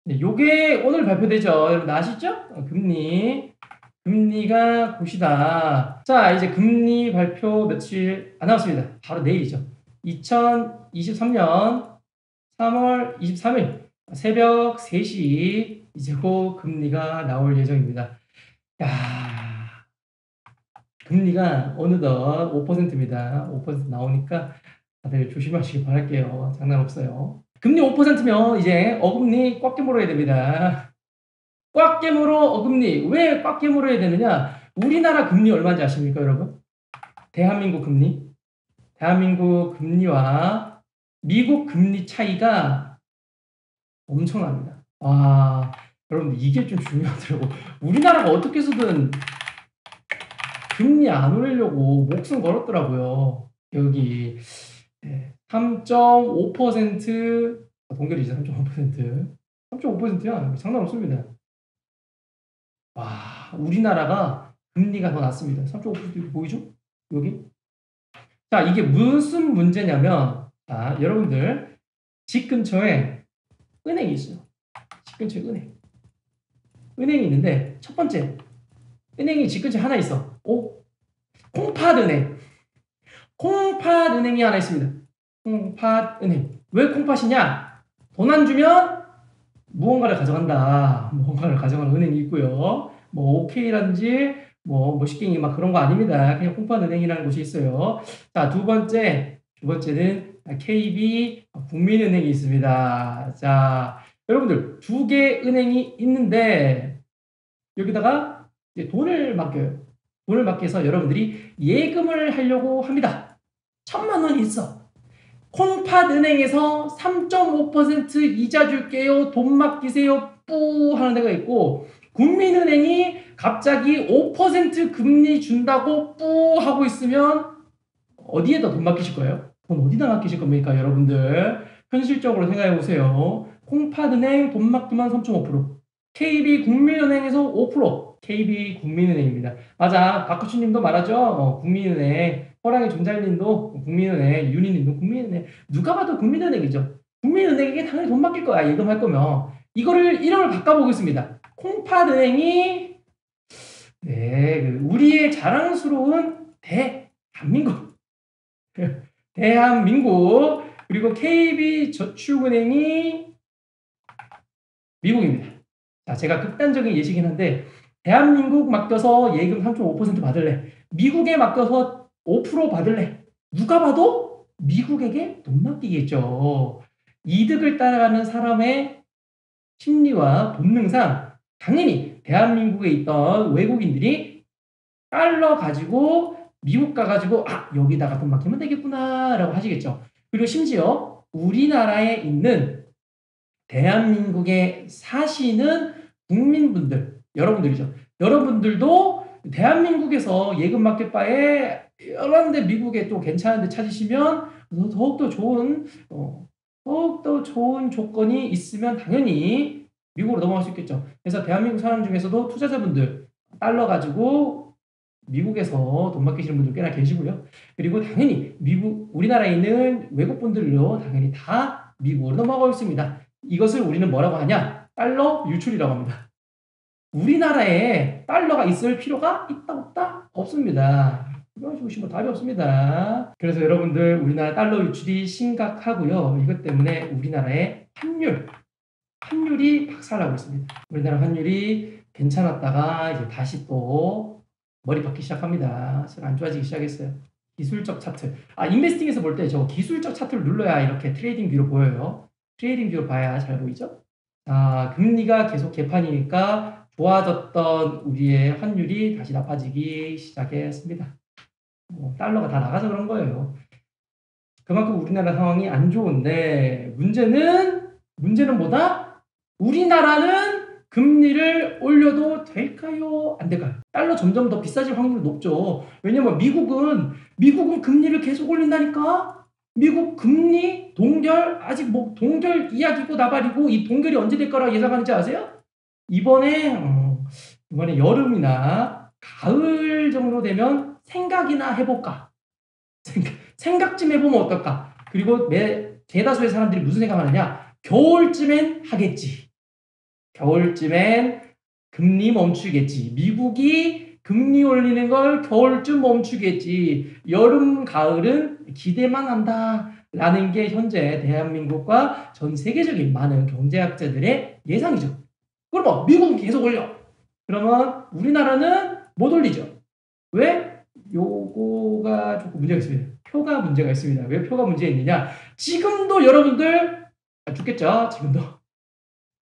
네, 요게 오늘 발표되죠. 여러분 아시죠? 금리가 곧이다. 자, 이제 금리 발표 며칠 안 남았습니다. 바로 내일이죠. 2023년 3월 23일 새벽 3시 이제 곧 금리가 나올 예정입니다. 야, 금리가 어느덧 5%입니다. 5% 나오니까 다들 조심하시기 바랄게요. 장난 없어요. 금리 5%면 이제 어금니 꽉 깨물어야 됩니다. 꽉 깨물어 어금니. 왜 꽉 깨물어야 되느냐? 우리나라 금리 얼마인지 아십니까, 여러분? 대한민국 금리. 대한민국 금리와 미국 금리 차이가 엄청납니다. 와, 여러분 이게 좀 중요하더라고. 우리나라가 어떻게 해서든 금리 안 올리려고 목숨 걸었더라고요. 여기 3.5% 동결이죠. 3.5%. 3.5%야. 장난 없습니다. 와, 우리나라가 금리가 더 낮습니다. 3.5% 보이죠? 여기. 자, 이게 무슨 문제냐면, 자, 여러분들 집 근처에 은행이 있어요. 집 근처에 은행. 은행이 있는데 첫 번째 은행이 집 근처에 하나 있어. 오, 콩팥은행. 콩팥은행이 하나 있습니다. 콩팥은행. 왜 콩팥이냐? 돈 안 주면 무언가를 가져간다. 무언가를 가져가는 은행이 있고요. 뭐 OK라든지 뭐 식갱이 막 그런 거 아닙니다. 그냥 콩팥은행이라는 곳이 있어요. 자, 두 번째는 KB 국민은행이 있습니다. 자, 여러분들 두 개 은행이 있는데 여기다가 이제 돈을 맡겨요. 돈을 맡겨서 여러분들이 예금을 하려고 합니다. 1,000만 원이 있어. 콩팥은행에서 3.5% 이자 줄게요. 돈 맡기세요. 뿌 하는 데가 있고 국민은행이 갑자기 5% 금리 준다고 뿌 하고 있으면 어디에다 돈 맡기실 거예요? 돈 어디다 맡기실 겁니까, 여러분들? 현실적으로 생각해 보세요. 콩팥은행 돈 맡기면 3.5%, KB 국민은행에서 5%, KB 국민은행입니다. 맞아, 박구치님도 말하죠. 국민은행, 호랑이 존잘님도 국민은행, 윤희님도 국민은행. 누가 봐도 국민은행이죠. 국민은행에게 당연히 돈 맡길 거야, 예금할 거면. 이름을 바꿔보겠습니다. 콩팥은행이 우리의 자랑스러운 대한민국. 대한민국. 그리고 KB저축은행이 미국입니다. 자, 제가 극단적인 예시긴 한데 대한민국 맡겨서 예금 3.5% 받을래? 미국에 맡겨서 5% 받을래? 누가 봐도 미국에게 돈 맡기겠죠. 이득을 따라가는 사람의 심리와 본능상 당연히 대한민국에 있던 외국인들이 달러 가지고 미국 가가지고 여기다가 돈 맡기면 되겠구나 라고 하시겠죠. 그리고 심지어 우리나라에 있는 대한민국에 사시는 국민분들, 여러분들이죠. 여러분들도 대한민국에서 예금 맡길 바에 여러 데 미국에 또 괜찮은 데 찾으시면 더욱더 좋은 조건이 있으면 당연히 미국으로 넘어갈 수 있겠죠. 그래서 대한민국 사람 중에서도 투자자분들 달러 가지고 미국에서 돈 맡기시는 분들 꽤나 계시고요. 그리고 당연히 우리나라에 있는 외국분들로 당연히 다 미국으로 넘어가고 있습니다. 이것을 우리는 뭐라고 하냐? 달러 유출이라고 합니다. 우리나라에 달러가 있을 필요가 있다 없다? 없습니다. 이거 보시면 답이 없습니다. 그래서 여러분들 우리나라 달러 유출이 심각하고요. 이것 때문에 우리나라의 환율이 박살나고 있습니다. 우리나라 환율이 괜찮았다가 이제 다시 또 머리 박기 시작합니다. 안 좋아지기 시작했어요. 기술적 차트. 인베스팅에서 볼 때 저 기술적 차트를 눌러야 이렇게 트레이딩 뷰로 보여요. 트레이딩 뷰로 봐야 잘 보이죠? 금리가 계속 개판이니까 좋아졌던 우리의 환율이 다시 나빠지기 시작했습니다. 달러가 다 나가서 그런 거예요. 그만큼 우리나라 상황이 안 좋은데 문제는 뭐다? 우리나라는 금리를 올려도 될까요? 안 될까요? 달러 점점 더 비싸질 확률이 높죠. 왜냐면 미국은 금리를 계속 올린다니까? 미국 금리 동결 아직 동결 이야기고 나발이고 이 동결이 언제 될 거라고 예상하는지 아세요? 이번에 여름이나 가을 정도 되면 생각이나 해볼까? 생각 좀 해보면 어떨까? 그리고 대다수의 사람들이 무슨 생각하느냐? 겨울쯤엔 하겠지. 겨울쯤엔 금리 멈추겠지. 미국이 금리 올리는 걸 겨울쯤 멈추겠지. 여름, 가을은 기대만 한다. 라는 게 현재 대한민국과 전 세계적인 많은 경제학자들의 예상이죠. 그럼 뭐 미국은 계속 올려. 그러면 우리나라는 못 올리죠. 왜? 요거가 조금 문제가 있습니다. 표가 문제가 있습니다. 왜 표가 문제가 있느냐? 지금도 여러분들 죽겠죠.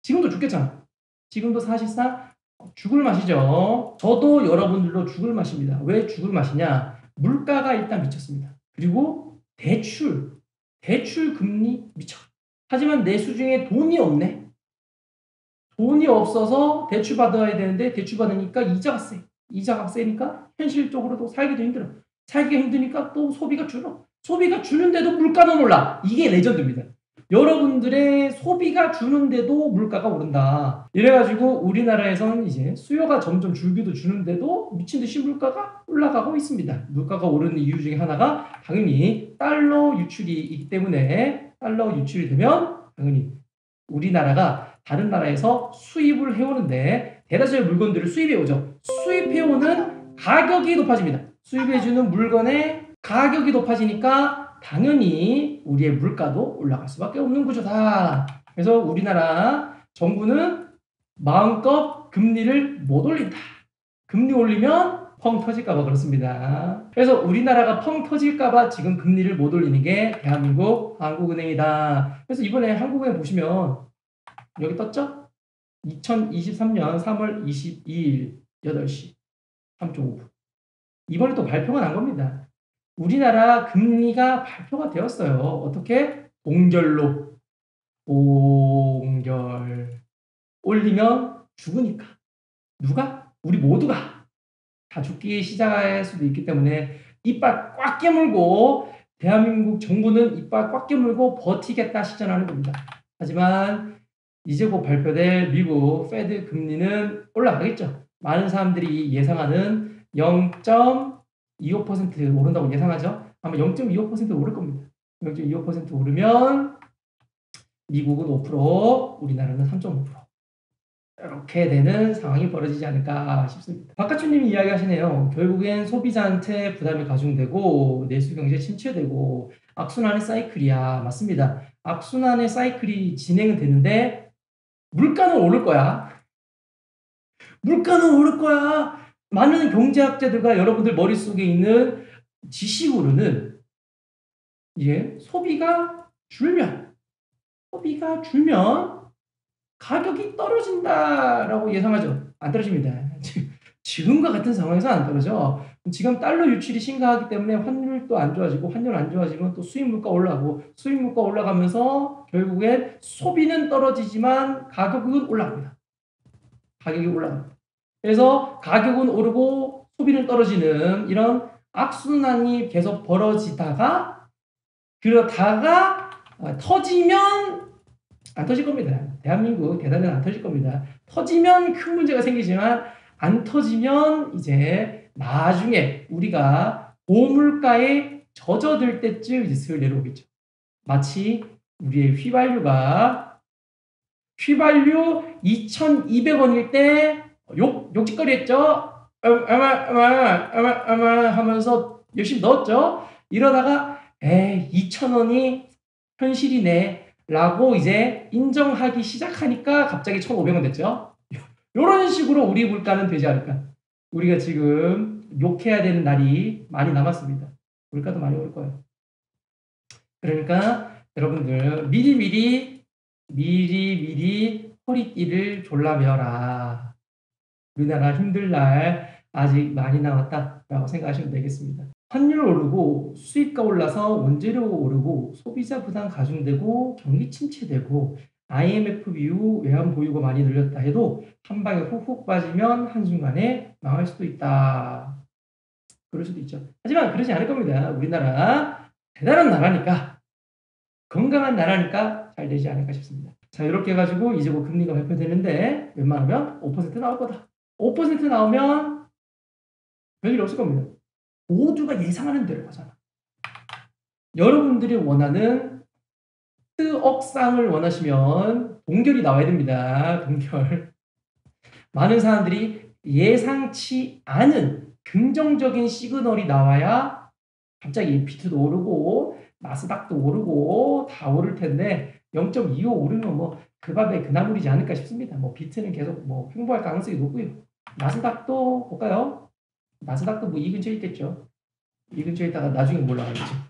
지금도 죽겠잖아. 지금도 사실상 죽을 맛이죠. 저도 여러분들도 죽을 맛입니다. 왜 죽을 맛이냐? 물가가 일단 미쳤습니다. 그리고 대출 금리 미쳐. 하지만 내 수중에 돈이 없네. 돈이 없어서 대출 받아야 되는데 대출 받으니까 이자가 세. 이자가 세니까 현실적으로도 살기도 힘들어. 살기가 힘드니까 또 소비가 줄어. 소비가 주는데도 물가는 올라. 이게 레전드입니다. 여러분들의 소비가 주는데도 물가가 오른다. 이래가지고 우리나라에서는 이제 수요가 점점 줄기도 주는데도 미친 듯이 물가가 올라가고 있습니다. 물가가 오르는 이유 중에 하나가 당연히 달러 유출이기 때문에 달러 유출이 되면 당연히 우리나라가 다른 나라에서 수입을 해오는데 대다수의 물건들을 수입해오죠. 수입해오는 가격이 높아집니다. 수입해주는 물건의 가격이 높아지니까 당연히 우리의 물가도 올라갈 수밖에 없는 구조다. 그래서 우리나라 정부는 마음껏 금리를 못 올린다. 금리 올리면 펑 터질까봐 그렇습니다. 그래서 우리나라가 펑 터질까봐 지금 금리를 못 올리는 게 대한민국 한국은행이다. 그래서 이번에 한국은행 보시면 여기 떴죠? 2023년 3월 22일 8시 3.5분. 이번에 또 발표가 난 겁니다. 우리나라 금리가 발표가 되었어요. 어떻게? 동결로. 동결. 올리면 죽으니까. 누가? 우리 모두가 다 죽기 시작할 수도 있기 때문에 이빨 꽉 깨물고 대한민국 정부는 이빨 꽉 깨물고 버티겠다 시전하는 겁니다. 하지만 이제 곧 발표될 미국 페드 금리는 올라가겠죠. 많은 사람들이 예상하는 0.25% 오른다고 예상하죠. 아마 0.25% 오를 겁니다. 0.25% 오르면 미국은 5%, 우리나라는 3.5%. 이렇게 되는 상황이 벌어지지 않을까 싶습니다. 박가춘님이 이야기하시네요. 결국엔 소비자한테 부담이 가중되고 내수경제 침체되고 악순환의 사이클이야. 맞습니다. 악순환의 사이클이 진행은 되는데 물가는 오를 거야. 물가는 오를 거야. 많은 경제학자들과 여러분들 머릿속에 있는 지식으로는 이게 소비가 줄면 가격이 떨어진다라고 예상하죠. 안 떨어집니다. 지금과 같은 상황에서 안 떨어져. 지금 달러 유출이 심각하기 때문에 환율도 안 좋아지고 환율 안 좋아지면 또 수입 물가 올라가고 수입 물가 올라가면서 결국엔 소비는 떨어지지만 가격은 올라갑니다. 가격이 올라갑니다. 그래서 가격은 오르고 소비는 떨어지는 이런 악순환이 계속 벌어지다가 그러다가 터지면 안 터질 겁니다. 대한민국 대단히 안 터질 겁니다. 터지면 큰 문제가 생기지만 안 터지면 이제 나중에 우리가 고물가에 젖어들 때쯤 이제 슬 내려오겠죠. 마치 우리의 휘발유 2,200원일 때 욕짓거리 했죠. 하면서 열심히 넣었죠. 이러다가 2,000원이 현실이네 라고 이제 인정하기 시작하니까 갑자기 1,500원 됐죠. 이런 식으로 우리 물가는 되지 않을까. 우리가 지금 욕해야 되는 날이 많이 남았습니다. 물가도 많이 올 거예요. 그러니까 여러분들 미리 허리띠를 졸라매어라. 우리나라 힘들 날 아직 많이 남았다라고 생각하시면 되겠습니다. 환율 오르고 수입가 올라서 원재료 오르고 소비자 부담 가중되고 경기 침체되고 IMF 이후 외환 보유고 많이 늘렸다 해도 한 방에 훅훅 빠지면 한순간에 망할 수도 있다. 그럴 수도 있죠. 하지만 그러지 않을 겁니다. 우리나라 대단한 나라니까 건강한 나라니까 잘 되지 않을까 싶습니다. 자, 이렇게 해가지고 이제 곧 금리가 발표되는데 웬만하면 5% 나올 거다. 5% 나오면 별일 없을 겁니다. 모두가 예상하는 대로 가잖아. 여러분들이 원하는 1억상을 원하시면 동결이 나와야 됩니다. 동결. 많은 사람들이 예상치 않은 긍정적인 시그널이 나와야 갑자기 비트도 오르고 나스닥도 오르고 다 오를 텐데 0.25 오르면 뭐 그 밥에 그 나물이지 않을까 싶습니다. 뭐 비트는 계속 뭐 횡보할 가능성이 높고요. 나스닥도 볼까요? 나스닥도 뭐 이 근처에 있겠죠. 이 근처에 있다가 나중에 올라가겠죠.